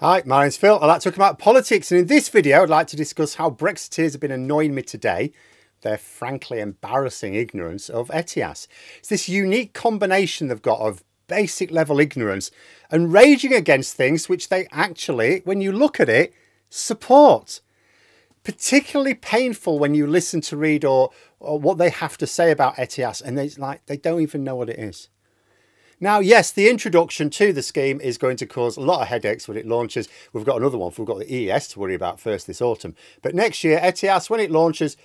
Hi, my name's Phil. I'd like to talk about politics, and in this video I'd like to discuss how Brexiteers have been annoying me today. Their frankly embarrassing ignorance of ETIAS. It's this unique combination they've got of basic level ignorance and raging against things which they actually, when you look at it, support. Particularly painful when you listen to read or what they have to say about ETIAS, and they don't even know what it is. Now, yes, the introduction to the scheme is going to cause a lot of headaches when it launches. We've got another one. We've got the ETIAS to worry about first this autumn. But next year, ETIAS, when it launches,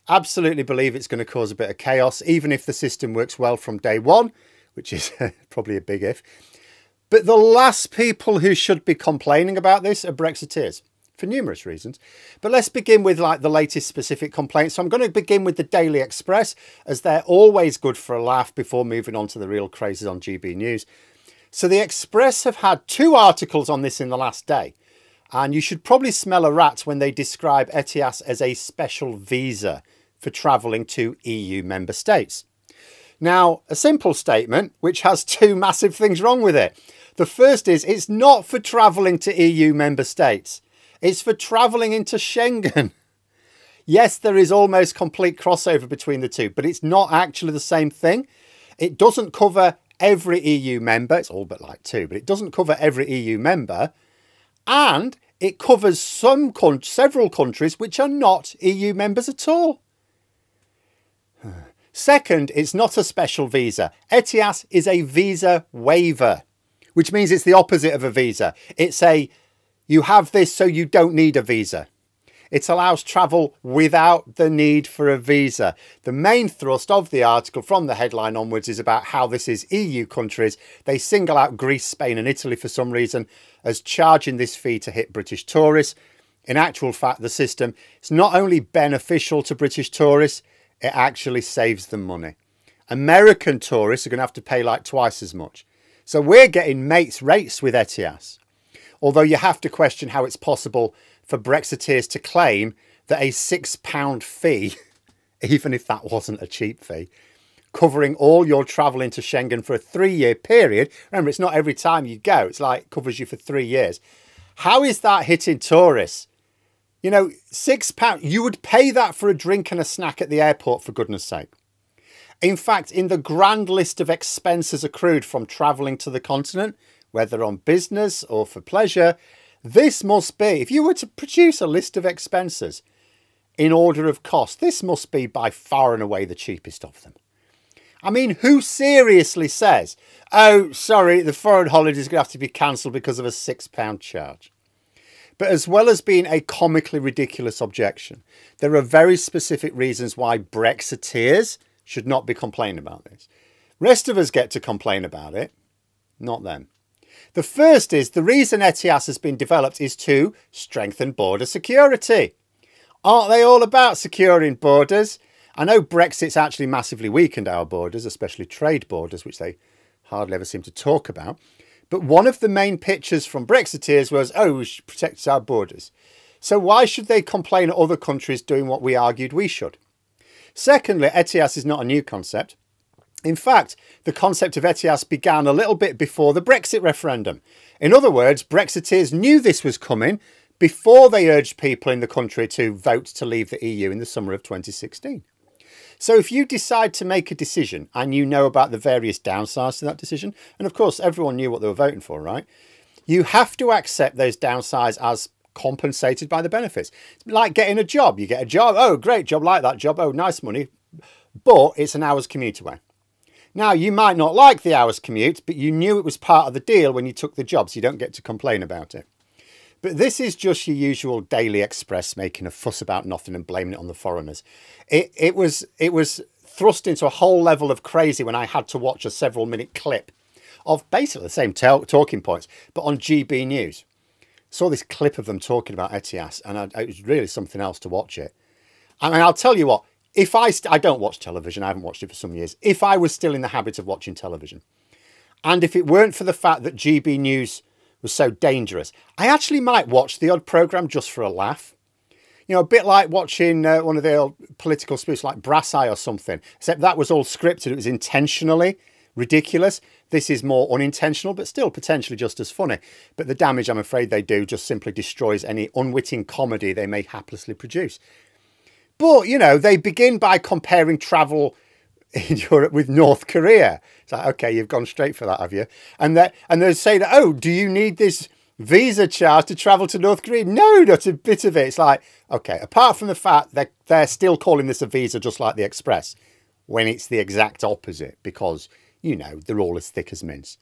absolutely believe it's going to cause a bit of chaos, even if the system works well from day one, which is probably a big if. But the last people who should be complaining about this are Brexiteers, for numerous reasons. But let's begin with the latest specific complaints. So I'm going to begin with the Daily Express, as they're always good for a laugh before moving on to the real crazes on GB News. So the Express have had 2 articles on this in the last day. And you should probably smell a rat when they describe ETIAS as a special visa for travelling to EU member states. Now, a simple statement which has 2 massive things wrong with it. The first is it's not for travelling to EU member states. It's for travelling into Schengen. Yes, there is almost complete crossover between the two, but it's not actually the same thing. It doesn't cover every EU member. It's all but like 2, but it doesn't cover every EU member. And it covers several countries which are not EU members at all. Second, it's not a special visa. ETIAS is a visa waiver, which means it's the opposite of a visa. It's you have this so you don't need a visa. It allows travel without the need for a visa. The main thrust of the article from the headline onwards is about how this is EU countries. They single out Greece, Spain and Italy for some reason as charging this fee to hit British tourists. In actual fact, the system is not only beneficial to British tourists, it actually saves them money. American tourists are going to have to pay like twice as much. So we're getting mates rates with ETIAS. Although you have to question how it's possible for Brexiteers to claim that a £6 fee, even if that wasn't a cheap fee, covering all your travel into Schengen for a 3-year period. Remember, it's not every time you go. It's like it covers you for 3 years. How is that hitting tourists? You know, £6, you would pay that for a drink and a snack at the airport, for goodness sake. In fact, in the grand list of expenses accrued from travelling to the continent, whether on business or for pleasure, this must be, if you were to produce a list of expenses in order of cost, this must be by far and away the cheapest of them. I mean, who seriously says, oh, sorry, the foreign holiday is going to have to be cancelled because of a £6 charge? But as well as being a comically ridiculous objection, there are very specific reasons why Brexiteers should not be complaining about this. Rest of us get to complain about it, not them. The first is the reason ETIAS has been developed is to strengthen border security. Aren't they all about securing borders? I know Brexit's actually massively weakened our borders, especially trade borders, which they hardly ever seem to talk about. But one of the main pictures from Brexiteers was, oh, we should protect our borders. So why should they complain at other countries doing what we argued we should? Secondly, ETIAS is not a new concept. In fact, the concept of ETIAS began a little bit before the Brexit referendum. In other words, Brexiteers knew this was coming before they urged people in the country to vote to leave the EU in the summer of 2016. So if you decide to make a decision and you know about the various downsides to that decision, and of course everyone knew what they were voting for, right? You have to accept those downsides as compensated by the benefits. It's like getting a job. You get a job, oh, great job, like that job, oh, nice money, but it's an hour's commute away. Now, you might not like the hour's commute, but you knew it was part of the deal when you took the job, so you don't get to complain about it. But this is just your usual Daily Express making a fuss about nothing and blaming it on the foreigners. It was thrust into a whole level of crazy when I had to watch a several-minute clip of basically the same talking points, but on GB News. Saw this clip of them talking about ETIAS, and it was really something else to watch it. I mean, I'll tell you what. If I don't watch television, I haven't watched it for some years. If I was still in the habit of watching television, and if it weren't for the fact that GB News was so dangerous, I actually might watch the odd programme just for a laugh. You know, a bit like watching one of the old political spoofs like Brass Eye or something, except that was all scripted. It was intentionally ridiculous. This is more unintentional, but still potentially just as funny. But the damage, I'm afraid, they do just simply destroys any unwitting comedy they may haplessly produce. But, you know, they begin by comparing travel in Europe with North Korea. It's like, okay, you've gone straight for that, have you? And they say that, oh, do you need this visa charge to travel to North Korea? No, not a bit of it. It's like, okay, apart from the fact that they're still calling this a visa just like the Express, when it's the exact opposite, because, you know, they're all as thick as mince.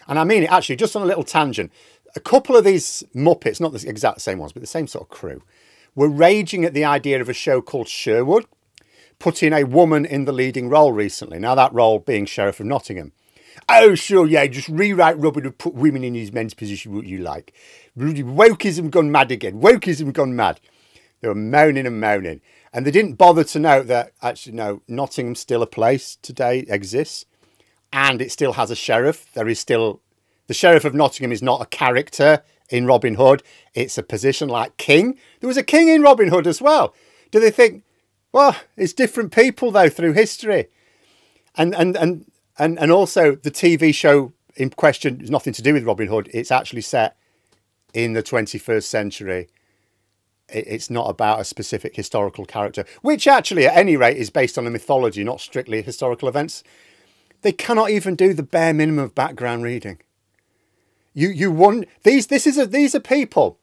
And I mean it, actually, just on a little tangent, a couple of these Muppets, not the exact same ones, but the same sort of crew, were raging at the idea of a show called Sherwood, putting a woman in the leading role recently. Now, that role being Sheriff of Nottingham. Oh, sure, yeah, just rewrite Robin and put women in his men's position, what you like. Wokeism gone mad again. Wokeism gone mad. They were moaning and moaning. And they didn't bother to note that, actually, no, Nottingham's still a place today, exists. And it still has a sheriff. There is still... The Sheriff of Nottingham is not a character in Robin Hood. It's a position like king. There was a king in Robin Hood as well. Do they think, well, it's different people, though, through history? And also the TV show in question is nothing to do with Robin Hood. It's actually set in the 21st century. It's not about a specific historical character, which actually, at any rate, is based on a mythology, not strictly historical events. They cannot even do the bare minimum of background reading. These are people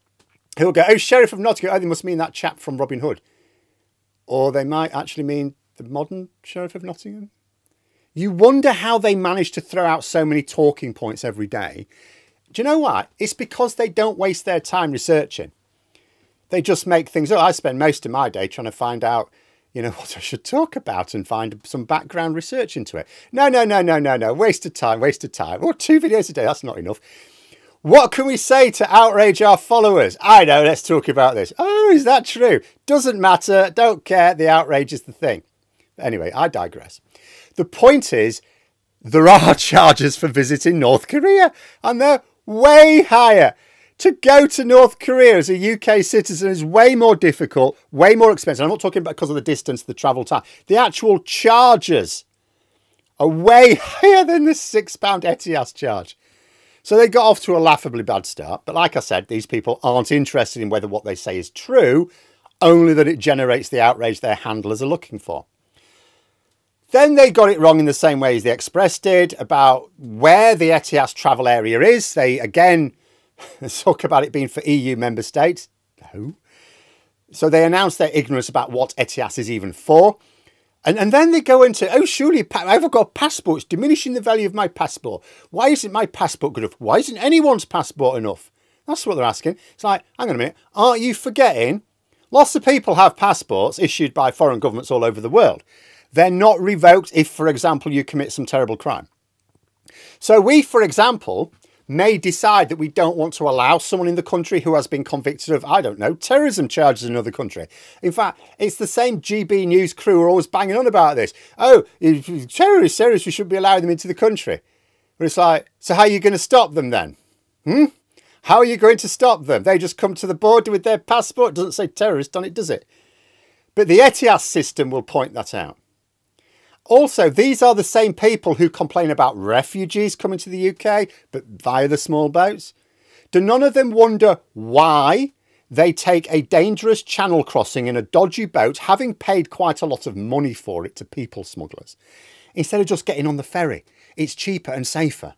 who will go, oh, Sheriff of Nottingham, oh, they must mean that chap from Robin Hood. Or they might actually mean the modern Sheriff of Nottingham. You wonder how they manage to throw out so many talking points every day. Do you know why? It's because they don't waste their time researching. They just make things up. I spend most of my day trying to find out, you know, what I should talk about and find some background research into it. No. Waste of time. Oh, 2 videos a day, that's not enough. What can we say to outrage our followers? I know, let's talk about this. Oh, is that true? Doesn't matter. Don't care. The outrage is the thing. Anyway, I digress. The point is, there are charges for visiting North Korea, and they're way higher. To go to North Korea as a UK citizen is way more difficult, way more expensive. I'm not talking about because of the distance, the travel time. The actual charges are way higher than the £6 ETIAS charge. So they got off to a laughably bad start. But like I said, these people aren't interested in whether what they say is true, only that it generates the outrage their handlers are looking for. Then they got it wrong in the same way as the Express did about where the ETIAS travel area is. They, again, talk about it being for EU member states. No. So they announced their ignorance about what ETIAS is even for. And then they go into, oh, surely I've got a passport. It's diminishing the value of my passport. Why isn't my passport good enough? Why isn't anyone's passport enough? That's what they're asking. It's like, hang on a minute. Aren't you forgetting? Lots of people have passports issued by foreign governments all over the world. They're not revoked if, for example, you commit some terrible crime. So we, for example, may decide that we don't want to allow someone in the country who has been convicted of, I don't know, terrorism charges in another country. In fact, it's the same GB News crew who are always banging on about this. Oh, terrorists, we shouldn't be allowing them into the country. But it's like, so how are you going to stop them then? How are you going to stop them? They just come to the border with their passport. It doesn't say terrorist on it, does it? But the ETIAS system will point that out. Also, these are the same people who complain about refugees coming to the UK, but via the small boats. Do none of them wonder why they take a dangerous channel crossing in a dodgy boat, having paid quite a lot of money for it to people smugglers, instead of just getting on the ferry? It's cheaper and safer.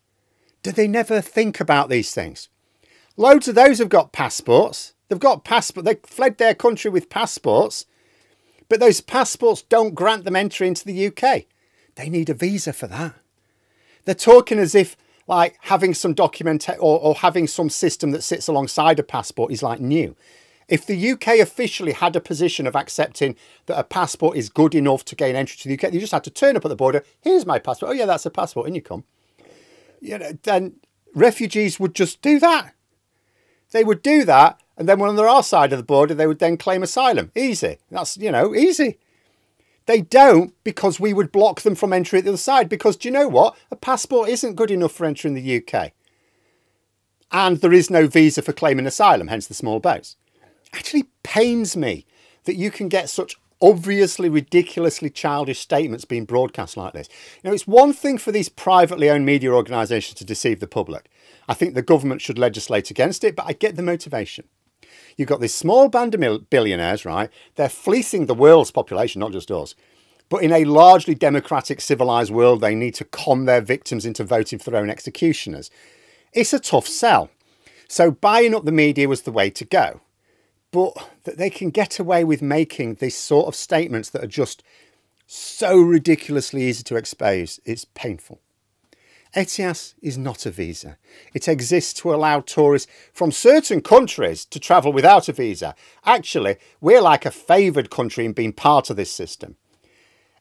Do they never think about these things? Loads of those have got passports. They've got passport. They fled their country with passports. But those passports don't grant them entry into the UK. They need a visa for that. They're talking as if like having some document or having some system that sits alongside a passport is like new. If the UK officially had a position of accepting that a passport is good enough to gain entry to the UK, you just had to turn up at the border. Here's my passport. Oh yeah, that's a passport. In you come. You know, then refugees would just do that. They would do that. And then when they're our side of the border, they would then claim asylum. Easy. That's, you know, easy. They don't, because we would block them from entry at the other side. Because do you know what? A passport isn't good enough for entering the UK. And there is no visa for claiming asylum, hence the small boats. Actually pains me that you can get such obviously ridiculously childish statements being broadcast like this. You know, it's one thing for these privately owned media organisations to deceive the public. I think the government should legislate against it, but I get the motivation. You've got this small band of billionaires, right? They're fleecing the world's population, not just us. But in a largely democratic, civilised world, they need to con their victims into voting for their own executioners. It's a tough sell. So buying up the media was the way to go. But that they can get away with making these sort of statements that are just so ridiculously easy to expose, it's painful. ETIAS is not a visa. It exists to allow tourists from certain countries to travel without a visa. Actually, we're like a favoured country in being part of this system.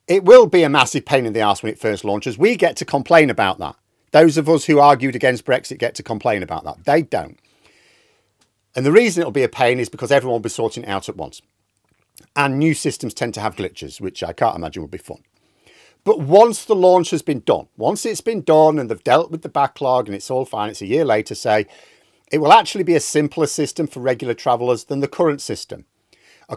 It will be a massive pain in the arse when it first launches. We get to complain about that. Those of us who argued against Brexit get to complain about that. They don't. And the reason it'll be a pain is because everyone will be sorting it out at once. And new systems tend to have glitches, which I can't imagine will be fun. But once the launch has been done, once it's been done and they've dealt with the backlog and it's all fine, it's a year later, say, it will actually be a simpler system for regular travellers than the current system.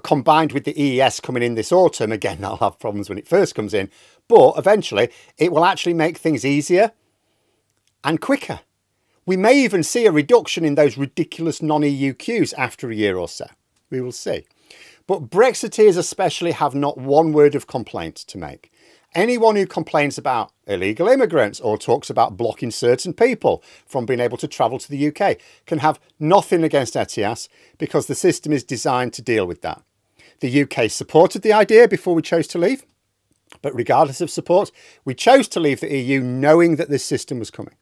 Combined with the EES coming in this autumn, again, that'll have problems when it first comes in, but eventually it will actually make things easier and quicker. We may even see a reduction in those ridiculous non-EU queues after a year or so. We will see. But Brexiteers especially have not one word of complaint to make. Anyone who complains about illegal immigrants or talks about blocking certain people from being able to travel to the UK can have nothing against ETIAS because the system is designed to deal with that. The UK supported the idea before we chose to leave, but regardless of support, we chose to leave the EU knowing that this system was coming.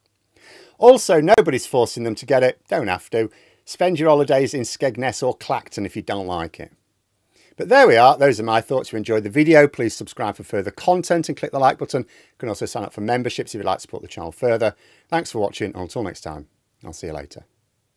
Also, nobody's forcing them to get it. Don't have to. Spend your holidays in Skegness or Clacton if you don't like it. But there we are. Those are my thoughts. If you enjoyed the video, please subscribe for further content and click the like button. You can also sign up for memberships if you'd like to support the channel further. Thanks for watching. Until next time, I'll see you later.